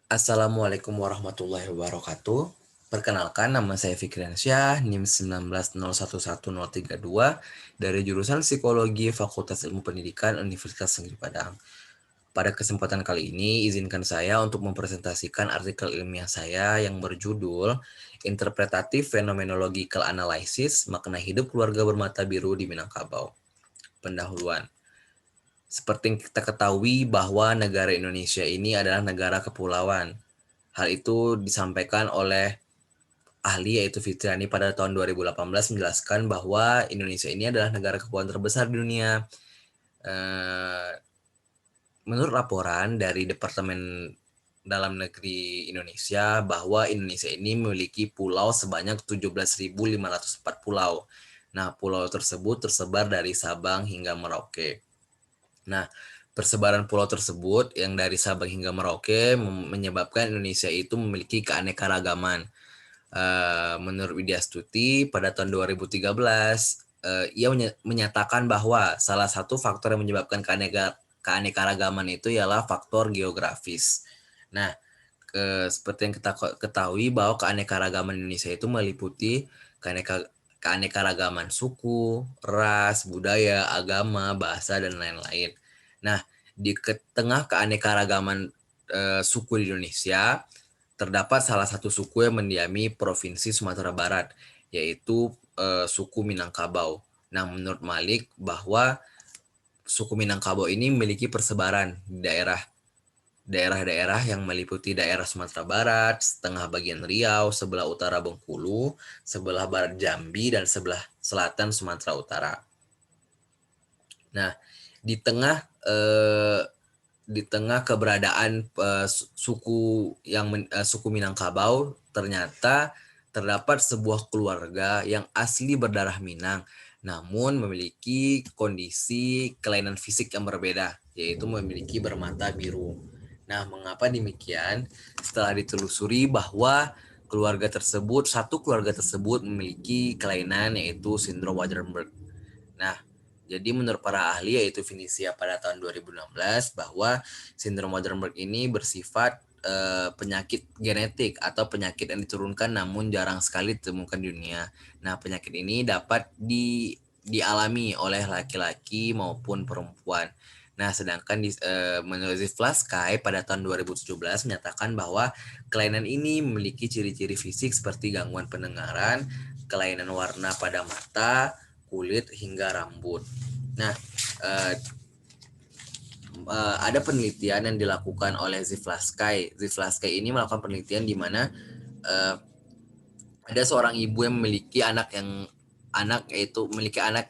Assalamualaikum warahmatullahi wabarakatuh. Perkenalkan, nama saya Fikriansyah, NIM 19011032 dari jurusan Psikologi Fakultas Ilmu Pendidikan Universitas Negeri Padang. Pada kesempatan kali ini, izinkan saya untuk mempresentasikan artikel ilmiah saya yang berjudul Interpretatif Phenomenological Analysis, Makna Hidup Keluarga Bermata Biru di Minangkabau. Pendahuluan. Seperti yang kita ketahui bahwa negara Indonesia ini adalah negara kepulauan. Hal itu disampaikan oleh ahli yaitu Fitriani pada tahun 2018 menjelaskan bahwa Indonesia ini adalah negara kepulauan terbesar di dunia. Menurut laporan dari Departemen Dalam Negeri Indonesia bahwa Indonesia ini memiliki pulau sebanyak 17.504 pulau. Nah, pulau tersebut tersebar dari Sabang hingga Merauke. Nah, persebaran pulau tersebut yang dari Sabang hingga Merauke menyebabkan Indonesia itu memiliki keanekaragaman. Menurut Widya Stuti pada tahun 2013, ia menyatakan bahwa salah satu faktor yang menyebabkan keanekaragaman itu ialah faktor geografis. Nah, seperti yang kita ketahui bahwa keanekaragaman Indonesia itu meliputi keanekaragaman suku, ras, budaya, agama, bahasa, dan lain-lain. Nah, di tengah keanekaragaman suku di Indonesia, terdapat salah satu suku yang mendiami Provinsi Sumatera Barat, yaitu suku Minangkabau. Nah, menurut Malik bahwa suku Minangkabau ini memiliki persebaran di daerah-daerah yang meliputi daerah Sumatera Barat, setengah bagian Riau, sebelah utara Bengkulu, sebelah barat Jambi, dan sebelah selatan Sumatera Utara. Nah, di tengah keberadaan suku Minangkabau, ternyata terdapat sebuah keluarga yang asli berdarah Minang, namun memiliki kondisi kelainan fisik yang berbeda, yaitu memiliki bermata biru. Nah, mengapa demikian? Setelah ditelusuri bahwa satu keluarga tersebut memiliki kelainan yaitu sindrom Waardenburg. Nah, jadi menurut para ahli yaitu Vinisia pada tahun 2016 bahwa sindrom Waardenburg ini bersifat penyakit genetik atau penyakit yang diturunkan namun jarang sekali ditemukan di dunia. Nah, penyakit ini dapat dialami oleh laki-laki maupun perempuan. Nah, sedangkan menurut Zivlaskai pada tahun 2017 menyatakan bahwa kelainan ini memiliki ciri-ciri fisik seperti gangguan pendengaran, kelainan warna pada mata, kulit, hingga rambut. Nah, ada penelitian yang dilakukan oleh Zivlaskai. Zivlaskai ini melakukan penelitian di mana ada seorang ibu yang memiliki anak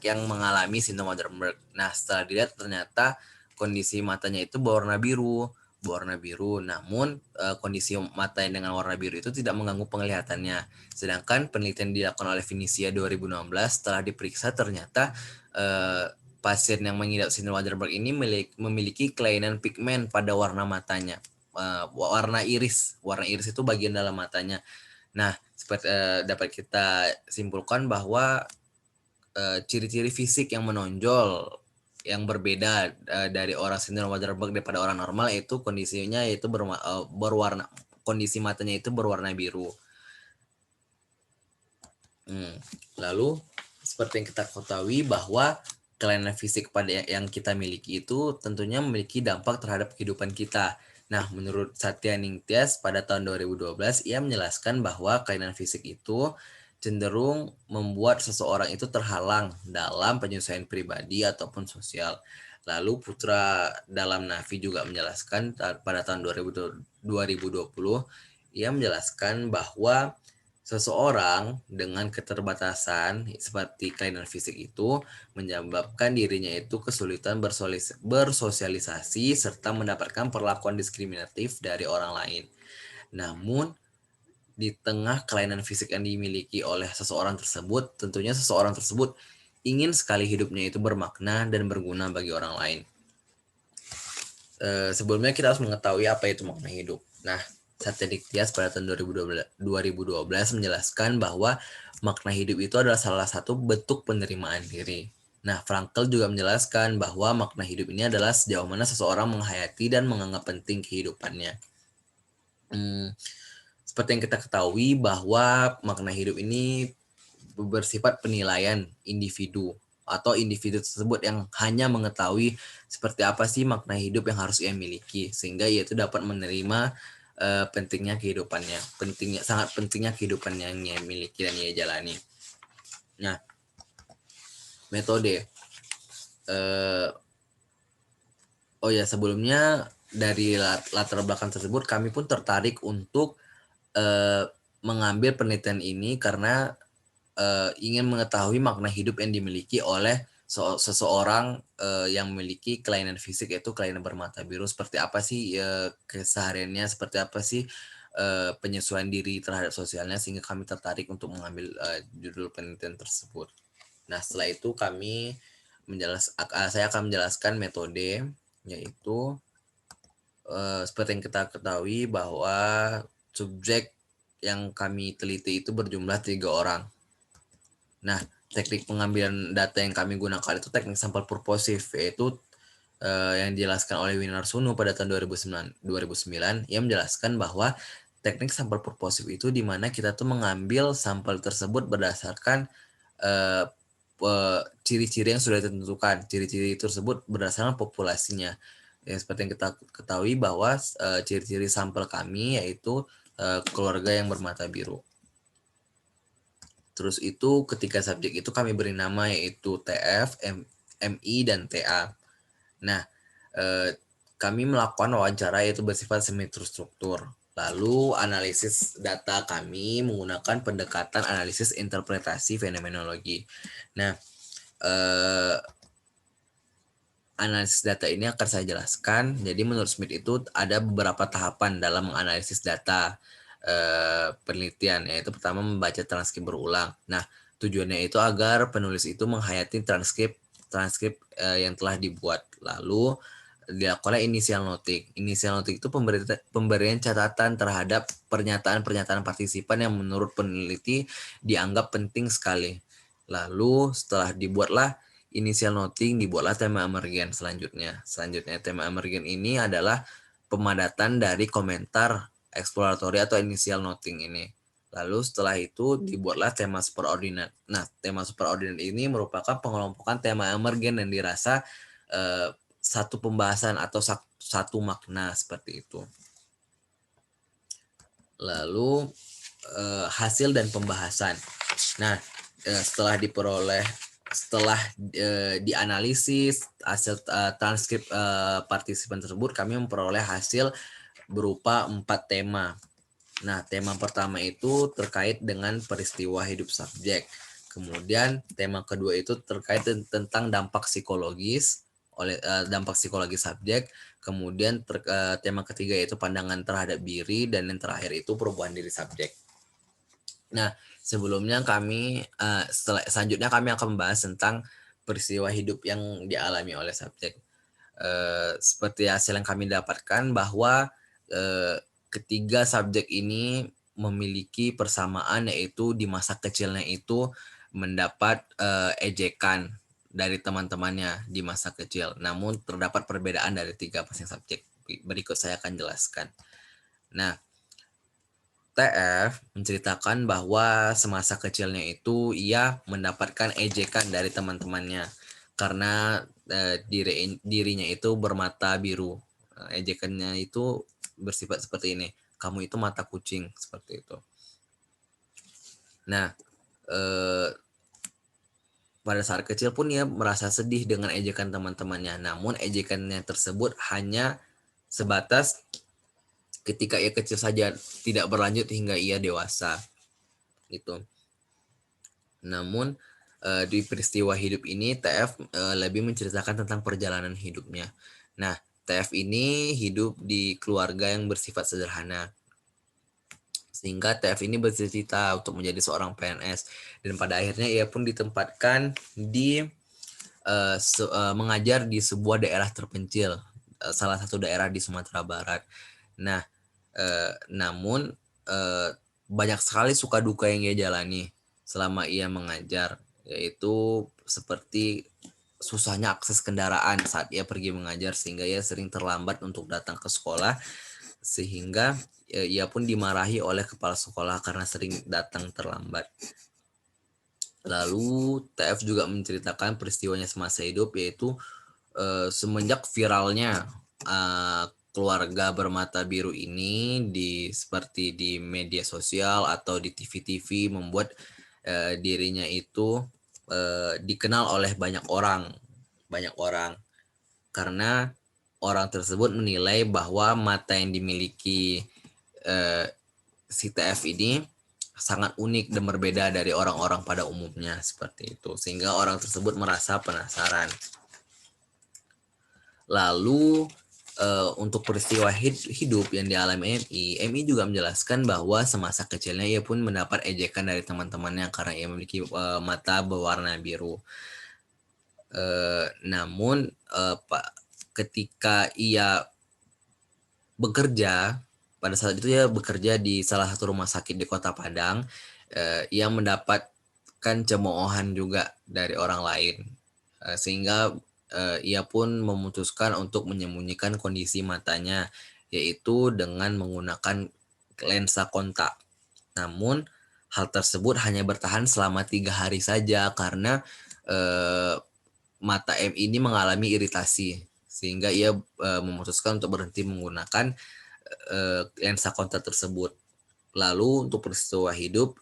yang mengalami sindrom Waardenburg. Nah, setelah dilihat ternyata kondisi matanya itu berwarna biru. Namun kondisi mata yang dengan warna biru itu tidak mengganggu penglihatannya. Sedangkan penelitian dilakukan oleh Vinisia 2016 setelah diperiksa ternyata pasien yang mengidap sindrom Waardenburg ini memiliki kelainan pigmen pada warna matanya. Warna iris itu bagian dalam matanya. Nah, seperti dapat kita simpulkan bahwa ciri-ciri fisik yang menonjol yang berbeda dari orang sindrom Waardenburg daripada orang normal itu kondisinya yaitu kondisi matanya itu berwarna biru. Lalu seperti yang kita ketahui bahwa kelainan fisik yang kita miliki itu tentunya memiliki dampak terhadap kehidupan kita. Nah, menurut Satya Ningtyas pada tahun 2012, ia menjelaskan bahwa kelainan fisik itu cenderung membuat seseorang itu terhalang dalam penyesuaian pribadi ataupun sosial. Lalu Putra Dalam Nafi juga menjelaskan pada tahun 2020, ia menjelaskan bahwa seseorang dengan keterbatasan seperti kelainan fisik itu menyebabkan dirinya itu kesulitan bersosialisasi serta mendapatkan perlakuan diskriminatif dari orang lain. Namun, di tengah kelainan fisik yang dimiliki oleh seseorang tersebut, tentunya seseorang tersebut ingin sekali hidupnya itu bermakna dan berguna bagi orang lain. Sebelumnya kita harus mengetahui apa itu makna hidup. Nah, Satya Ningtyas pada tahun 2012 menjelaskan bahwa makna hidup itu adalah salah satu bentuk penerimaan diri. Nah, Frankl juga menjelaskan bahwa makna hidup ini adalah sejauh mana seseorang menghayati dan menganggap penting kehidupannya. Hmm, Seperti yang kita ketahui bahwa makna hidup ini bersifat penilaian individu atau individu tersebut yang hanya mengetahui seperti apa sih makna hidup yang harus ia miliki sehingga ia itu dapat menerima pentingnya kehidupannya, sangat pentingnya kehidupan yang ia miliki dan ia jalani. Nah, metode eh, oh ya sebelumnya dari latar belakang tersebut kami pun tertarik untuk eh, mengambil penelitian ini karena ingin mengetahui makna hidup yang dimiliki oleh seseorang yang memiliki kelainan fisik, yaitu kelainan bermata biru. Seperti apa sih kesehariannya, seperti apa sih penyesuaian diri terhadap sosialnya, sehingga kami tertarik untuk mengambil judul penelitian tersebut. Nah, setelah itu saya akan menjelaskan metode, yaitu seperti yang kita ketahui bahwa subjek yang kami teliti itu berjumlah 3 orang. Nah, teknik pengambilan data yang kami gunakan itu teknik sampel purposif, yaitu yang dijelaskan oleh Winarsunu pada tahun 2009 yang menjelaskan bahwa teknik sampel purposif itu di mana kita tuh mengambil sampel tersebut berdasarkan eh, ciri-ciri yang sudah ditentukan. Ciri-ciri tersebut berdasarkan populasinya. Ya, seperti yang kita ketahui bahwa ciri-ciri sampel kami yaitu keluarga yang bermata biru. Terus itu ketika subjek itu kami beri nama yaitu TF, MI, dan TA. Nah, kami melakukan wawancara yaitu bersifat semi terstruktur. Lalu analisis data kami menggunakan pendekatan analisis interpretasi fenomenologi. Nah, analisis data ini akan saya jelaskan. Jadi menurut Smith itu ada beberapa tahapan dalam menganalisis data penelitian, yaitu pertama membaca transkrip berulang. Nah, tujuannya itu agar penulis itu menghayati transkrip yang telah dibuat. Lalu dilakukan initial noting. Initial noting itu pemberian catatan terhadap pernyataan-pernyataan partisipan yang menurut peneliti dianggap penting sekali. Lalu setelah dibuatlah initial noting, dibuatlah tema emergen selanjutnya. Selanjutnya tema emergen ini adalah pemadatan dari komentar eksploratory atau initial noting ini. Lalu setelah itu dibuatlah tema superordinate. Nah, tema superordinate ini merupakan pengelompokan tema emergen yang dirasa satu pembahasan atau satu makna seperti itu. Lalu hasil dan pembahasan. Nah, setelah dianalisis hasil transkrip partisipan tersebut, kami memperoleh hasil berupa 4 tema. Nah, tema pertama itu terkait dengan peristiwa hidup subjek. Kemudian tema kedua itu terkait tentang dampak psikologis subjek. Kemudian tema ketiga yaitu pandangan terhadap diri, dan yang terakhir itu perubahan diri subjek. Nah, sebelumnya selanjutnya kami akan membahas tentang peristiwa hidup yang dialami oleh subjek. Seperti hasil yang kami dapatkan bahwa ketiga subjek ini memiliki persamaan, yaitu di masa kecilnya itu mendapat ejekan dari teman-temannya di masa kecil. Namun terdapat perbedaan dari 3 pasang subjek. Berikut saya akan jelaskan. Nah, TF menceritakan bahwa semasa kecilnya itu ia mendapatkan ejekan dari teman-temannya karena dirinya itu bermata biru. Ejekannya itu bersifat seperti ini, kamu itu mata kucing, seperti itu. Nah, pada saat kecil pun ia merasa sedih dengan ejekan teman-temannya. Namun ejekannya tersebut hanya sebatas ketika ia kecil saja, tidak berlanjut hingga ia dewasa. Gitu. Namun di peristiwa hidup ini TF lebih menceritakan tentang perjalanan hidupnya. Nah, TF ini hidup di keluarga yang bersifat sederhana. Sehingga TF ini bercita-cita untuk menjadi seorang PNS, dan pada akhirnya ia pun ditempatkan di mengajar di sebuah daerah terpencil, salah satu daerah di Sumatera Barat. Nah, namun banyak sekali suka duka yang ia jalani selama ia mengajar, yaitu seperti susahnya akses kendaraan saat ia pergi mengajar, sehingga ia sering terlambat untuk datang ke sekolah, sehingga ia pun dimarahi oleh kepala sekolah karena sering datang terlambat. Lalu TF juga menceritakan peristiwanya semasa hidup, yaitu semenjak viralnya keluarga bermata biru ini seperti di media sosial atau di TV-TV, membuat dirinya itu dikenal oleh banyak orang karena orang tersebut menilai bahwa mata yang dimiliki si TF ini sangat unik dan berbeda dari orang-orang pada umumnya, seperti itu, sehingga orang tersebut merasa penasaran. Lalu untuk peristiwa hidup yang dialami MI juga menjelaskan bahwa semasa kecilnya ia pun mendapat ejekan dari teman-temannya karena ia memiliki mata berwarna biru. Namun ketika ia bekerja, pada saat itu ia bekerja di salah satu rumah sakit di Kota Padang, ia mendapatkan cemoohan juga dari orang lain, sehingga ia pun memutuskan untuk menyembunyikan kondisi matanya, yaitu dengan menggunakan lensa kontak. Namun hal tersebut hanya bertahan selama 3 hari saja karena mata M ini mengalami iritasi, sehingga ia memutuskan untuk berhenti menggunakan lensa kontak tersebut. Lalu untuk peristiwa hidup,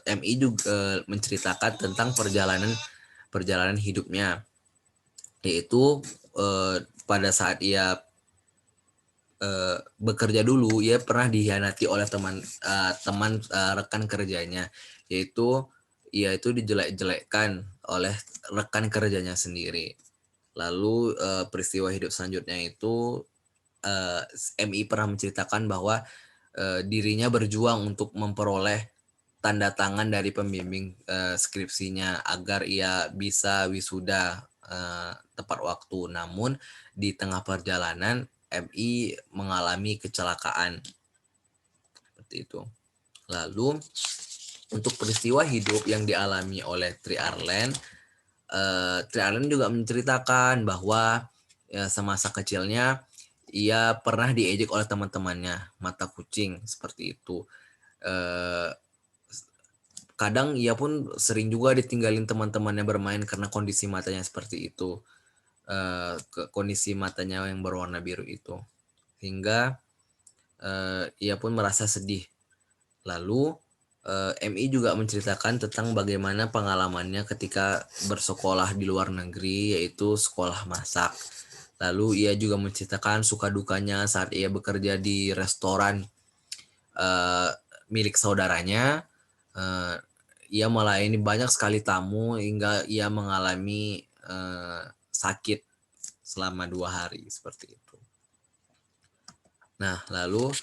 MI juga menceritakan tentang perjalanan hidupnya, yaitu pada saat ia bekerja dulu, ia pernah dikhianati oleh teman rekan kerjanya, yaitu ia itu dijelek-jelekkan oleh rekan kerjanya sendiri. Lalu peristiwa hidup selanjutnya itu MI pernah menceritakan bahwa dirinya berjuang untuk memperoleh tanda tangan dari pembimbing skripsinya agar ia bisa wisuda tepat waktu. Namun di tengah perjalanan MI mengalami kecelakaan, seperti itu. Lalu untuk peristiwa hidup yang dialami oleh Tri Arlen juga menceritakan bahwa semasa kecilnya ia pernah diejek oleh teman-temannya, mata kucing, seperti itu. Kadang ia pun sering juga ditinggalin teman-temannya bermain karena kondisi matanya seperti itu. Kondisi matanya yang berwarna biru itu. Hingga ia pun merasa sedih. Lalu MI juga menceritakan tentang bagaimana pengalamannya ketika bersekolah di luar negeri, yaitu sekolah masak. Lalu ia juga menceritakan suka dukanya saat ia bekerja di restoran milik saudaranya. Ia melayani banyak sekali tamu hingga ia mengalami sakit selama 2 hari, seperti itu. Nah, lalu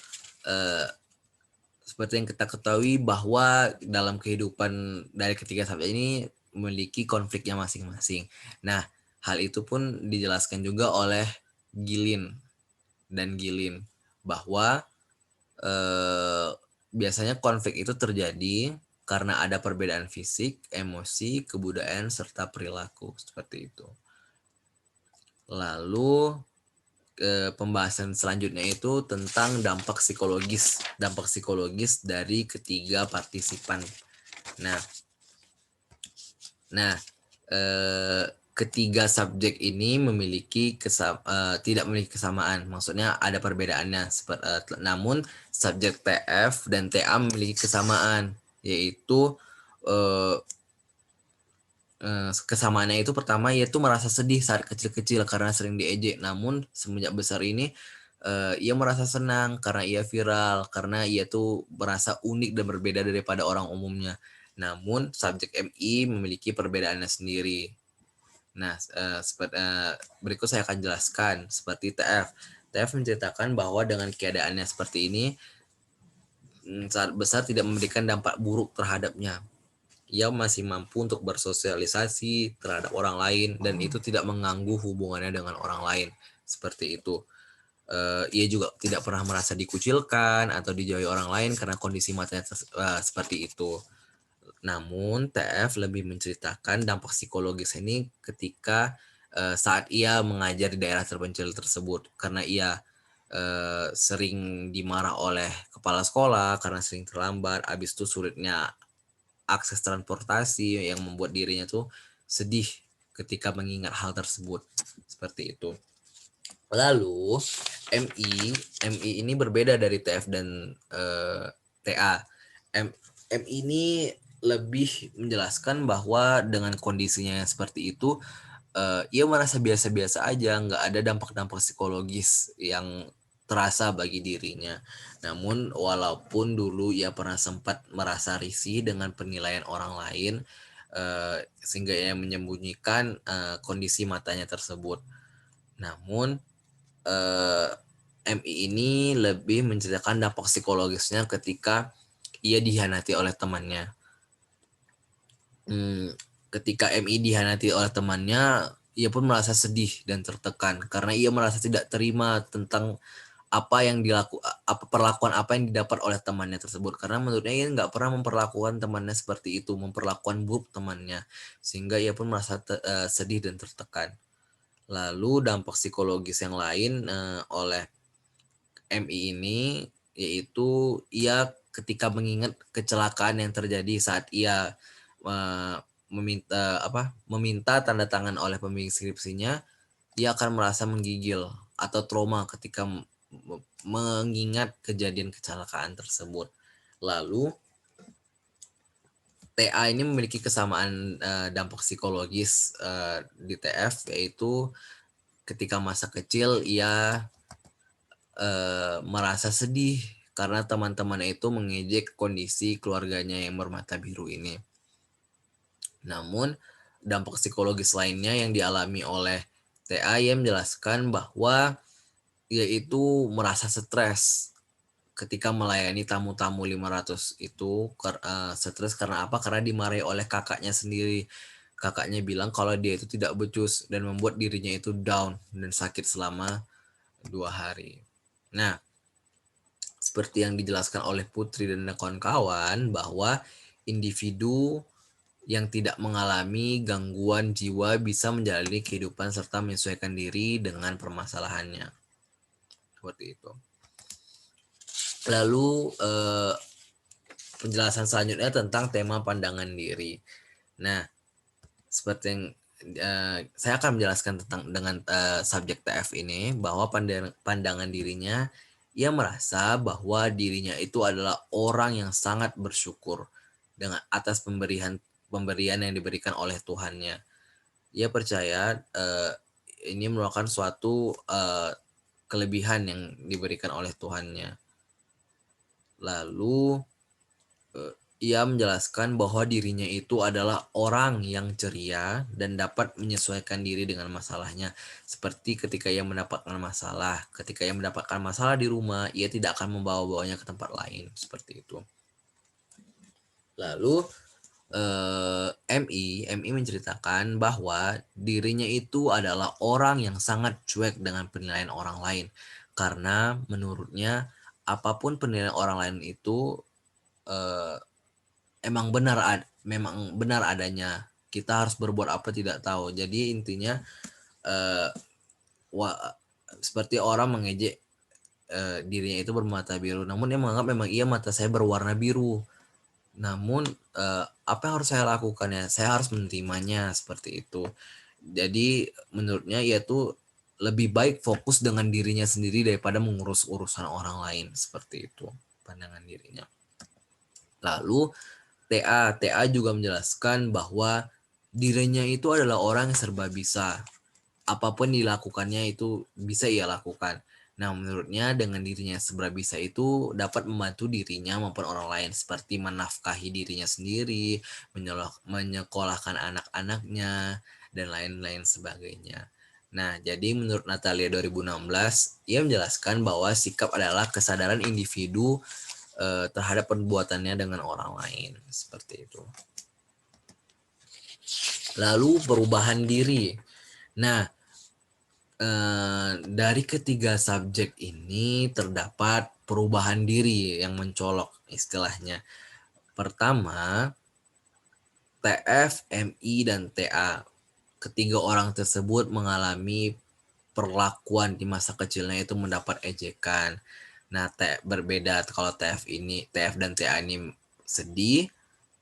seperti yang kita ketahui bahwa dalam kehidupan dari ketiga subjek ini memiliki konfliknya masing-masing. Nah, hal itu pun dijelaskan juga oleh Gilin bahwa biasanya konflik itu terjadi karena ada perbedaan fisik, emosi, kebudayaan, serta perilaku, seperti itu. Lalu pembahasan selanjutnya itu tentang dampak psikologis dari ketiga partisipan. Ketiga subjek ini tidak memiliki kesamaan, maksudnya ada perbedaannya. Namun subjek TF dan TA memiliki kesamaan, yaitu kesamaannya itu pertama yaitu merasa sedih saat kecil-kecil karena sering diejek, namun semenjak besar ini ia merasa senang karena ia viral, karena ia tuh merasa unik dan berbeda daripada orang umumnya. Namun subjek MI memiliki perbedaannya sendiri. Nah, berikut saya akan jelaskan. Seperti TF menceritakan bahwa dengan keadaannya seperti ini, saat besar tidak memberikan dampak buruk terhadapnya. Ia masih mampu untuk bersosialisasi terhadap orang lain dan itu tidak mengganggu hubungannya dengan orang lain, seperti itu. Ia juga tidak pernah merasa dikucilkan atau dijauhi orang lain karena kondisi matanya seperti itu. Namun TF lebih menceritakan dampak psikologis ini ketika saat ia mengajar di daerah terpencil tersebut, karena ia sering dimarah oleh kepala sekolah karena sering terlambat, habis itu sulitnya akses transportasi yang membuat dirinya tuh sedih ketika mengingat hal tersebut, seperti itu. Lalu MI ini berbeda dari TF dan TA. MI ini lebih menjelaskan bahwa dengan kondisinya yang seperti itu, ia merasa biasa-biasa aja, nggak ada dampak-dampak psikologis yang terasa bagi dirinya. Namun walaupun dulu ia pernah sempat merasa risih dengan penilaian orang lain, sehingga ia menyembunyikan kondisi matanya tersebut. Namun MI ini lebih menceritakan dampak psikologisnya ketika ia dihianati oleh temannya. Ketika MI dihianati oleh temannya, ia pun merasa sedih dan tertekan karena ia merasa tidak terima tentang perlakuan apa yang didapat oleh temannya tersebut, karena menurutnya ia nggak pernah memperlakukan temannya seperti itu, memperlakukan buruk temannya, sehingga ia pun merasa sedih dan tertekan. Lalu dampak psikologis yang lain oleh MI ini yaitu ia ketika mengingat kecelakaan yang terjadi saat ia meminta tanda tangan oleh pembimbing skripsinya, ia akan merasa menggigil atau trauma ketika mengingat kejadian kecelakaan tersebut. Lalu TA ini memiliki kesamaan dampak psikologis di TF, yaitu ketika masa kecil ia merasa sedih karena teman-temannya itu mengejek kondisi keluarganya yang bermata biru ini. Namun dampak psikologis lainnya yang dialami oleh TA yang menjelaskan bahwa ia itu merasa stres ketika melayani tamu-tamu 500 itu. Stres karena apa? Karena dimarahi oleh kakaknya sendiri. Kakaknya bilang kalau dia itu tidak becus dan membuat dirinya itu down dan sakit selama 2 hari. Nah, seperti yang dijelaskan oleh Putri dan kawan-kawan bahwa individu yang tidak mengalami gangguan jiwa bisa menjalani kehidupan serta menyesuaikan diri dengan permasalahannya. Seperti itu. Lalu penjelasan selanjutnya tentang tema pandangan diri. Nah, seperti yang saya akan menjelaskan dengan subjek TF ini, bahwa pandangan dirinya, ia merasa bahwa dirinya itu adalah orang yang sangat bersyukur dengan atas pemberian yang diberikan oleh Tuhannya. Ia percaya ini merupakan suatu kelebihan yang diberikan oleh Tuhannya. Lalu ia menjelaskan bahwa dirinya itu adalah orang yang ceria dan dapat menyesuaikan diri dengan masalahnya. Seperti ketika ia mendapatkan masalah. Ketika ia mendapatkan masalah di rumah, ia tidak akan membawa-bawanya ke tempat lain. Seperti itu. Lalu MI menceritakan bahwa dirinya itu adalah orang yang sangat cuek dengan penilaian orang lain. Karena menurutnya apapun penilaian orang lain itu memang benar adanya. Kita harus berbuat apa tidak tahu. Jadi intinya seperti orang mengejek dirinya itu bermata biru, namun dia menganggap memang ia mata saya berwarna biru. Namun apa yang harus saya lakukan ya? Saya harus menerimanya seperti itu. Jadi menurutnya ia tuh lebih baik fokus dengan dirinya sendiri daripada mengurus urusan orang lain, seperti itu pandangan dirinya. Lalu TA juga menjelaskan bahwa dirinya itu adalah orang yang serba bisa. Apapun dilakukannya itu bisa ia lakukan. Nah, menurutnya dengan dirinya serba bisa itu dapat membantu dirinya maupun orang lain, seperti menafkahi dirinya sendiri, menyekolahkan anak-anaknya, dan lain-lain sebagainya. Nah, jadi menurut Natalia 2016, ia menjelaskan bahwa sikap adalah kesadaran individu terhadap perbuatannya dengan orang lain, seperti itu. Lalu perubahan diri. Nah, dari ketiga subjek ini terdapat perubahan diri yang mencolok istilahnya. Pertama, TF, MI, dan TA. Ketiga orang tersebut mengalami perlakuan di masa kecilnya itu mendapat ejekan. Nah, berbeda kalau TF dan TA ini sedih,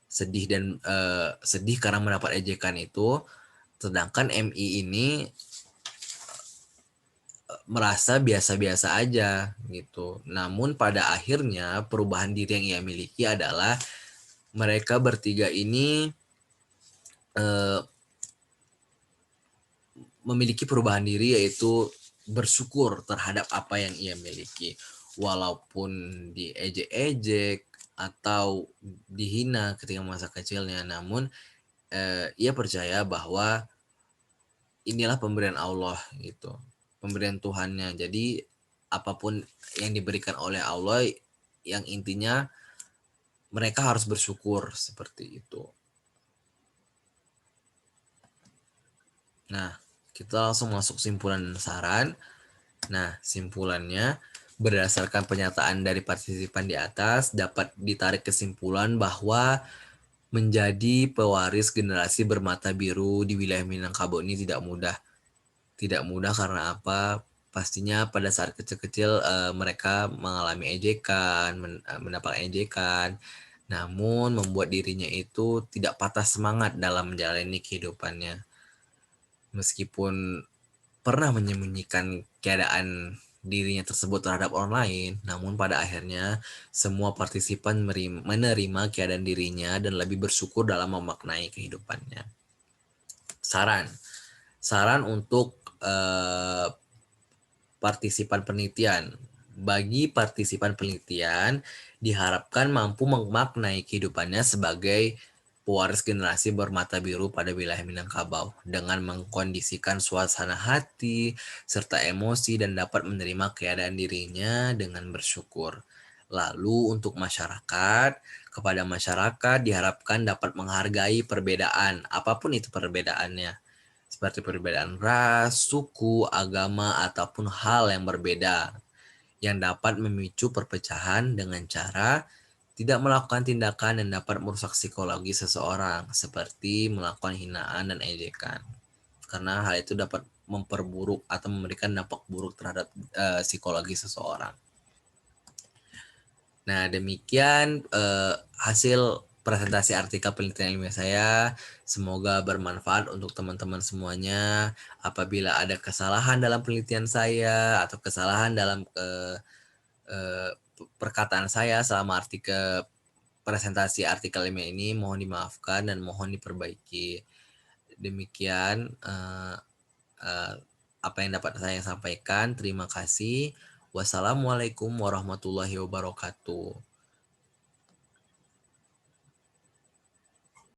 sedih karena mendapat ejekan itu, sedangkan MI ini merasa biasa-biasa aja gitu. Namun pada akhirnya perubahan diri yang ia miliki adalah mereka bertiga ini eh, memiliki perubahan diri, yaitu bersyukur terhadap apa yang ia miliki. Walaupun diejek-ejek atau dihina ketika masa kecilnya, namun ia percaya bahwa inilah pemberian Allah gitu, pemberian Tuhannya. Jadi apapun yang diberikan oleh Allah, yang intinya mereka harus bersyukur seperti itu. Nah, kita langsung masuk simpulan dan saran. Nah, simpulannya, berdasarkan pernyataan dari partisipan di atas, dapat ditarik kesimpulan bahwa menjadi pewaris generasi bermata biru di wilayah Minangkabau ini tidak mudah. Tidak mudah karena apa? Pastinya pada saat kecil-kecil mereka mengalami ejekan, mendapat ejekan, namun membuat dirinya itu tidak patah semangat dalam menjalani kehidupannya. Meskipun pernah menyembunyikan keadaan dirinya tersebut terhadap orang lain, namun pada akhirnya semua partisipan menerima keadaan dirinya dan lebih bersyukur dalam memaknai kehidupannya. Saran, saran untuk partisipan penelitian. Bagi partisipan penelitian, diharapkan mampu memaknai kehidupannya sebagai pewaris generasi bermata biru pada wilayah Minangkabau dengan mengkondisikan suasana hati serta emosi dan dapat menerima keadaan dirinya dengan bersyukur. Lalu untuk masyarakat, kepada masyarakat diharapkan dapat menghargai perbedaan, apapun itu perbedaannya, seperti perbedaan ras, suku, agama, ataupun hal yang berbeda, yang dapat memicu perpecahan dengan cara tidak melakukan tindakan yang dapat merusak psikologi seseorang, seperti melakukan hinaan dan ejekan. Karena hal itu dapat memperburuk atau memberikan dampak buruk terhadap psikologi seseorang. Nah, demikian hasil presentasi artikel penelitian ilmiah saya. Semoga bermanfaat untuk teman-teman semuanya. Apabila ada kesalahan dalam penelitian saya atau kesalahan dalam perkataan saya selama presentasi artikel ilmiah ini, mohon dimaafkan dan mohon diperbaiki. Demikian apa yang dapat saya sampaikan. Terima kasih. Wassalamualaikum warahmatullahi wabarakatuh.